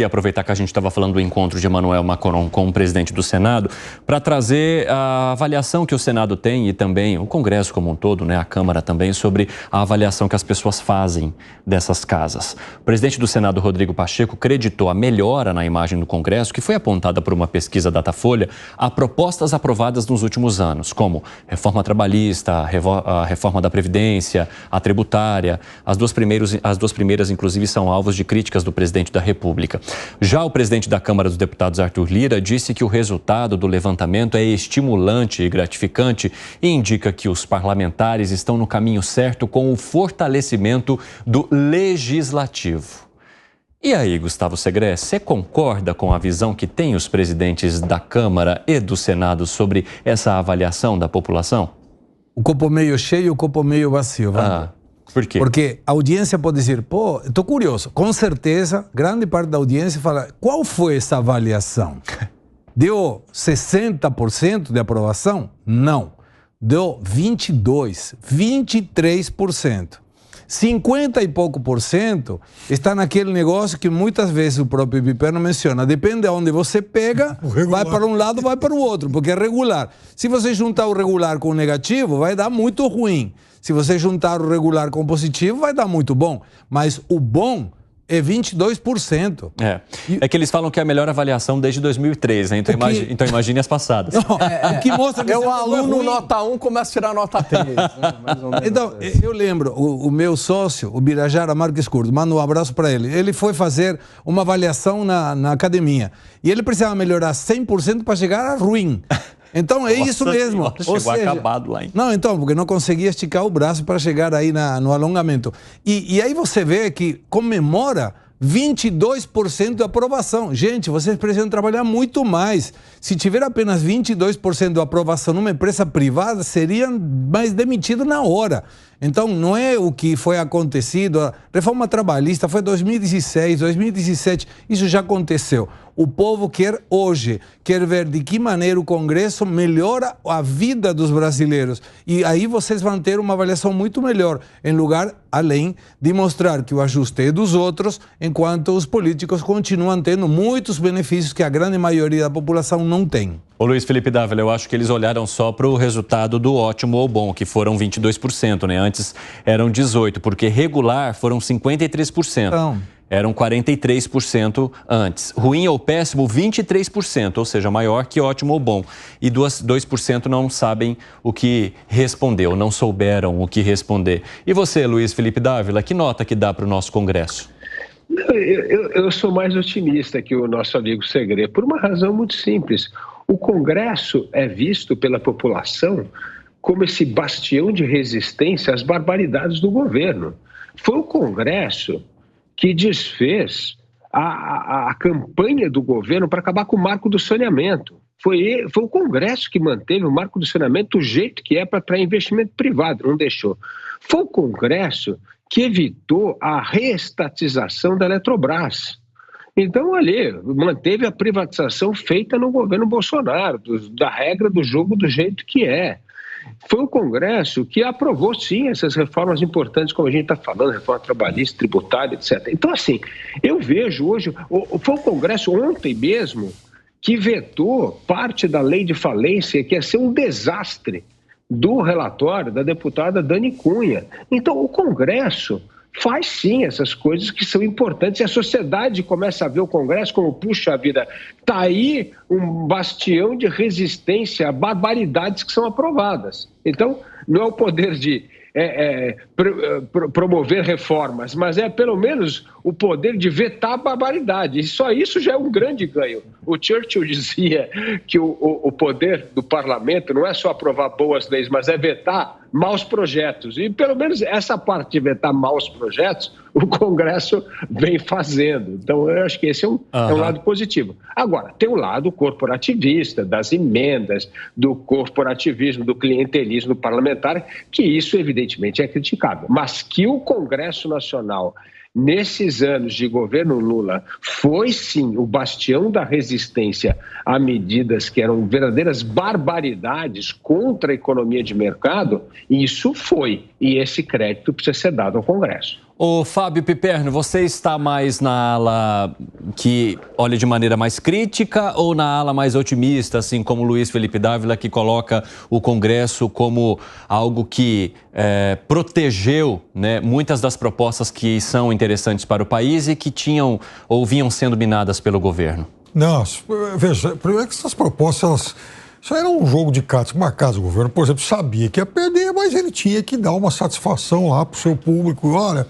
E aproveitar que a gente estava falando do encontro de Emmanuel Macron com o presidente do Senado, para trazer a avaliação que o Senado tem e também o Congresso como um todo, né, a Câmara também, sobre a avaliação que as pessoas fazem dessas casas. O presidente do Senado, Rodrigo Pacheco, creditou a melhora na imagem do Congresso, que foi apontada por uma pesquisa Datafolha, a propostas aprovadas nos últimos anos, como reforma trabalhista, a reforma da Previdência, a tributária. As duas primeiras, inclusive, são alvos de críticas do presidente da República. Já o presidente da Câmara dos Deputados, Arthur Lira, disse que o resultado do levantamento é estimulante e gratificante e indica que os parlamentares estão no caminho certo com o fortalecimento do legislativo. E aí, Gustavo Segré, você concorda com a visão que têm os presidentes da Câmara e do Senado sobre essa avaliação da população? O copo meio cheio, o copo meio vazio. Por quê? Porque a audiência pode dizer, pô, estou curioso. Com certeza, grande parte da audiência fala, qual foi essa avaliação? Deu 60% de aprovação? Não. Deu 22%, 23%. 50 e pouco por cento está naquele negócio que muitas vezes o próprio Piperno menciona. Depende de onde você pega, vai para um lado, vai para o outro, porque é regular. Se você juntar o regular com o negativo, vai dar muito ruim. Se você juntar o regular com o positivo, vai dar muito bom. Mas o bom é 22%. É que eles falam que é a melhor avaliação desde 2003, né? Então imagine as passadas. Não, o que mostra que o aluno nota 1 começa a tirar nota 3. Né? Mais ou menos. Então, eu lembro, o meu sócio, o Birajara Marques Curto, mando um abraço para ele. Ele foi fazer uma avaliação na academia. E ele precisava melhorar 100% para chegar a ruim. Então é isso mesmo. Chegou acabado lá, hein? Não, então, porque não conseguia esticar o braço para chegar aí no alongamento. E aí você vê que comemora 22% de aprovação. Gente, vocês precisam trabalhar muito mais. Se tiver apenas 22% de aprovação numa empresa privada, seriam mais demitidos na hora. Então, não é o que foi acontecido. A reforma trabalhista foi 2016, 2017, isso já aconteceu. O povo quer hoje, quer ver de que maneira o Congresso melhora a vida dos brasileiros. E aí vocês vão ter uma avaliação muito melhor, em lugar, além de mostrar que o ajuste é dos outros, enquanto os políticos continuam tendo muitos benefícios que a grande maioria da população não tem. Ô Luiz Felipe Dávila, eu acho que eles olharam só para o resultado do ótimo ou bom, que foram 22%, né? Antes eram 18%, porque regular foram 53%. Então, eram 43% antes. Ruim ou péssimo, 23%, ou seja, maior que ótimo ou bom. E 2% não sabem o que responder, ou não souberam o que responder. E você, Luiz Felipe Dávila, que nota que dá para o nosso Congresso? Eu sou mais otimista que o nosso amigo Segré, por uma razão muito simples. O Congresso é visto pela população como esse bastião de resistência às barbaridades do governo. Foi o Congresso que desfez a campanha do governo para acabar com o marco do saneamento. Foi o Congresso que manteve o marco do saneamento do jeito que é para investimento privado, não deixou. Foi o Congresso que evitou a reestatização da Eletrobras. Então, ali, manteve a privatização feita no governo Bolsonaro, da regra do jogo do jeito que é. Foi o Congresso que aprovou, sim, essas reformas importantes, como a gente está falando, reforma trabalhista, tributária, etc. Então, assim, eu vejo hoje, foi o Congresso ontem mesmo que vetou parte da lei de falência, que ia ser um desastre, do relatório da deputada Dani Cunha. Então, o Congresso faz sim essas coisas que são importantes e a sociedade começa a ver o Congresso como, puxa vida, está aí um bastião de resistência a barbaridades que são aprovadas. Então, não é o poder de promover reformas, mas é pelo menos o poder de vetar a barbaridade. E só isso já é um grande ganho. O Churchill dizia que o poder do parlamento não é só aprovar boas leis, mas é vetar maus projetos. E pelo menos essa parte de vetar maus projetos, o Congresso vem fazendo. Então, eu acho que esse é um lado positivo. Agora, tem o lado corporativista, das emendas, do corporativismo, do clientelismo parlamentar, que isso, evidentemente, é criticável. Mas que o Congresso Nacional, nesses anos de governo Lula, foi sim o bastião da resistência a medidas que eram verdadeiras barbaridades contra a economia de mercado, isso foi. e esse crédito precisa ser dado ao Congresso. Ô Fábio Piperno, você está mais na ala que olha de maneira mais crítica ou na ala mais otimista, assim como Luiz Felipe Dávila, que coloca o Congresso como algo que protegeu, né, muitas das propostas que são interessantes para o país e que tinham ou vinham sendo minadas pelo governo? Não, veja, primeiro que essas propostas, isso era um jogo de cartas marcadas. O governo, por exemplo, sabia que ia perder, mas ele tinha que dar uma satisfação lá para o seu público. Olha,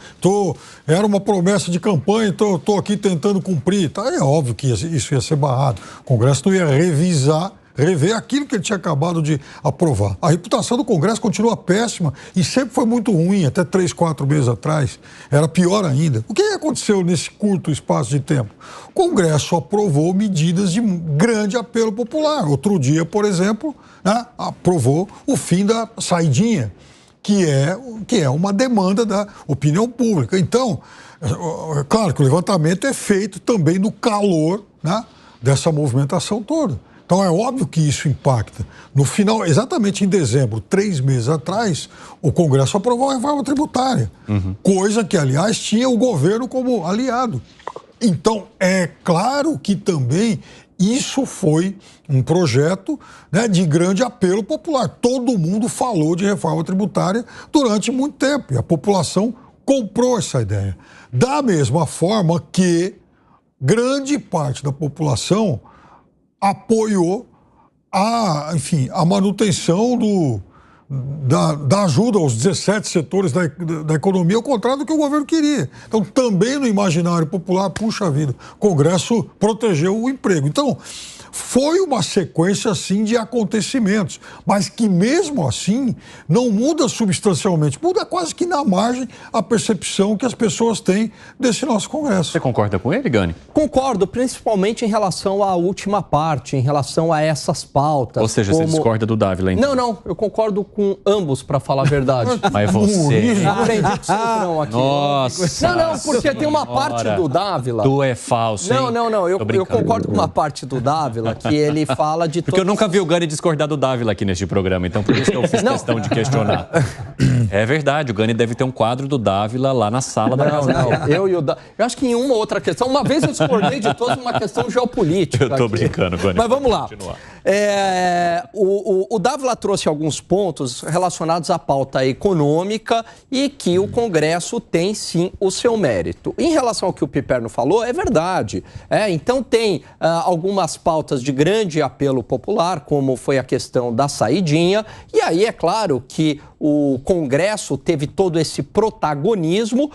era uma promessa de campanha, então eu estou aqui tentando cumprir. Tá, é óbvio que isso ia ser barrado. O Congresso não ia rever aquilo que ele tinha acabado de aprovar. A reputação do Congresso continua péssima e sempre foi muito ruim, até 3, 4 meses atrás. Era pior ainda. O que aconteceu nesse curto espaço de tempo? O Congresso aprovou medidas de grande apelo popular. Outro dia, por exemplo, né, aprovou o fim da saidinha, que é uma demanda da opinião pública. Então, claro que o levantamento é feito também no calor, né, dessa movimentação toda. Então, é óbvio que isso impacta. No final, exatamente em dezembro, 3 meses atrás, o Congresso aprovou a reforma tributária. Coisa que, aliás, tinha o governo como aliado. Então, é claro que também isso foi um projeto, né, de grande apelo popular. Todo mundo falou de reforma tributária durante muito tempo e a população comprou essa ideia. Da mesma forma que grande parte da população apoiou a manutenção da ajuda aos 17 setores da economia, ao contrário do que o governo queria. Então, também no imaginário popular, puxa vida, o Congresso protegeu o emprego. Então, foi uma sequência, assim, de acontecimentos, mas que, mesmo assim, não muda substancialmente. Muda quase que na margem a percepção que as pessoas têm desse nosso Congresso. Você concorda com ele, Gani? Concordo, principalmente em relação à última parte, em relação a essas pautas. Ou seja, você discorda do Dávila, então? Não, eu concordo com ambos, para falar a verdade. Mas você... Aprendi com o Centrão aqui. Nossa! Não, porque tem uma parte do Dávila... Tu é falso, hein? Não, eu concordo com uma parte do Dávila que ele fala de... Porque eu nunca vi o Gani discordar do Dávila aqui neste programa, então por isso que eu fiz questão de questionar. É verdade, o Gani deve ter um quadro do Dávila lá na sala da casa. Eu acho que em uma outra questão, uma vez eu discordei de todos uma questão geopolítica. Eu tô brincando, Gani. Mas vamos lá. O Dávila trouxe alguns pontos relacionados à pauta econômica e que o Congresso tem, sim, o seu mérito. Em relação ao que o Piperno falou, é verdade. Então tem algumas pautas de grande apelo popular, como foi a questão da saidinha, e aí é claro que o Congresso teve todo esse protagonismo,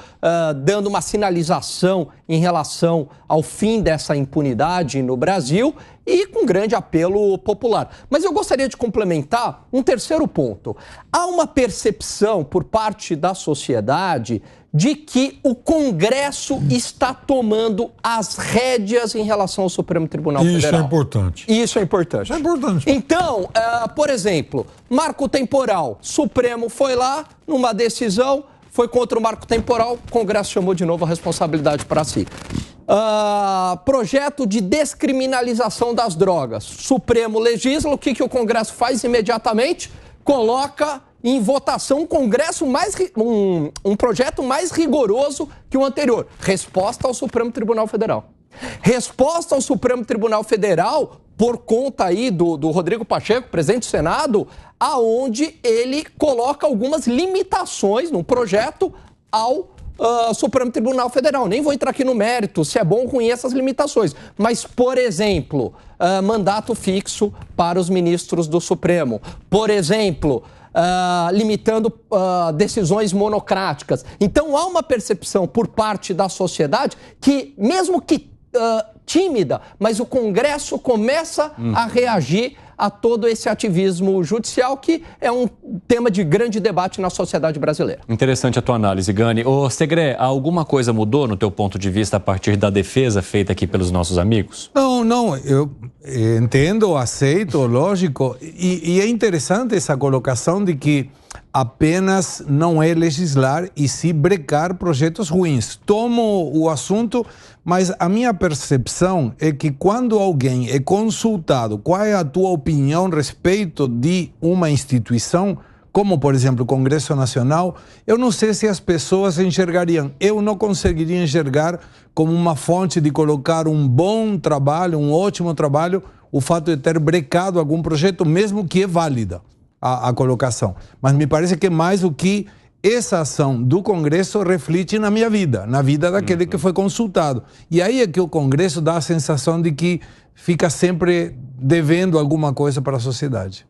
dando uma sinalização em relação ao fim dessa impunidade no Brasil e com grande apelo popular. Mas eu gostaria de complementar um terceiro ponto. Há uma percepção por parte da sociedade de que o Congresso está tomando as rédeas em relação ao Supremo Tribunal Federal. Isso é importante. Isso é importante. Isso é importante. Então, por exemplo, marco temporal. Supremo foi lá, numa decisão, foi contra o marco temporal, o Congresso chamou de novo a responsabilidade para si. Projeto de descriminalização das drogas. Supremo legisla, o que o Congresso faz imediatamente? Coloca em votação um projeto mais rigoroso que o anterior. Resposta ao Supremo Tribunal Federal. Resposta ao Supremo Tribunal Federal por conta aí do Rodrigo Pacheco, presidente do Senado, aonde ele coloca algumas limitações no projeto ao Supremo Tribunal Federal. Nem vou entrar aqui no mérito se é bom ou ruim essas limitações. Mas, por exemplo, mandato fixo para os ministros do Supremo. Por exemplo, limitando decisões monocráticas. Então, há uma percepção por parte da sociedade que, mesmo que tímida, mas o Congresso começa a reagir a todo esse ativismo judicial, que é um tema de grande debate na sociedade brasileira. Interessante a tua análise, Gani. Ô, Segré, alguma coisa mudou no teu ponto de vista a partir da defesa feita aqui pelos nossos amigos? Não, eu entendo, aceito, lógico, e é interessante essa colocação de que apenas não é legislar e sim brecar projetos ruins. Tomo o assunto, mas a minha percepção é que quando alguém é consultado qual é a tua opinião a respeito de uma instituição, como por exemplo o Congresso Nacional, eu não sei se as pessoas enxergariam. Eu não conseguiria enxergar como uma fonte de colocar um bom trabalho, um ótimo trabalho, o fato de ter brecado algum projeto, mesmo que é válida a colocação. Mas me parece que mais o que essa ação do Congresso reflete na minha vida, na vida daquele que foi consultado. E aí é que o Congresso dá a sensação de que fica sempre devendo alguma coisa para a sociedade.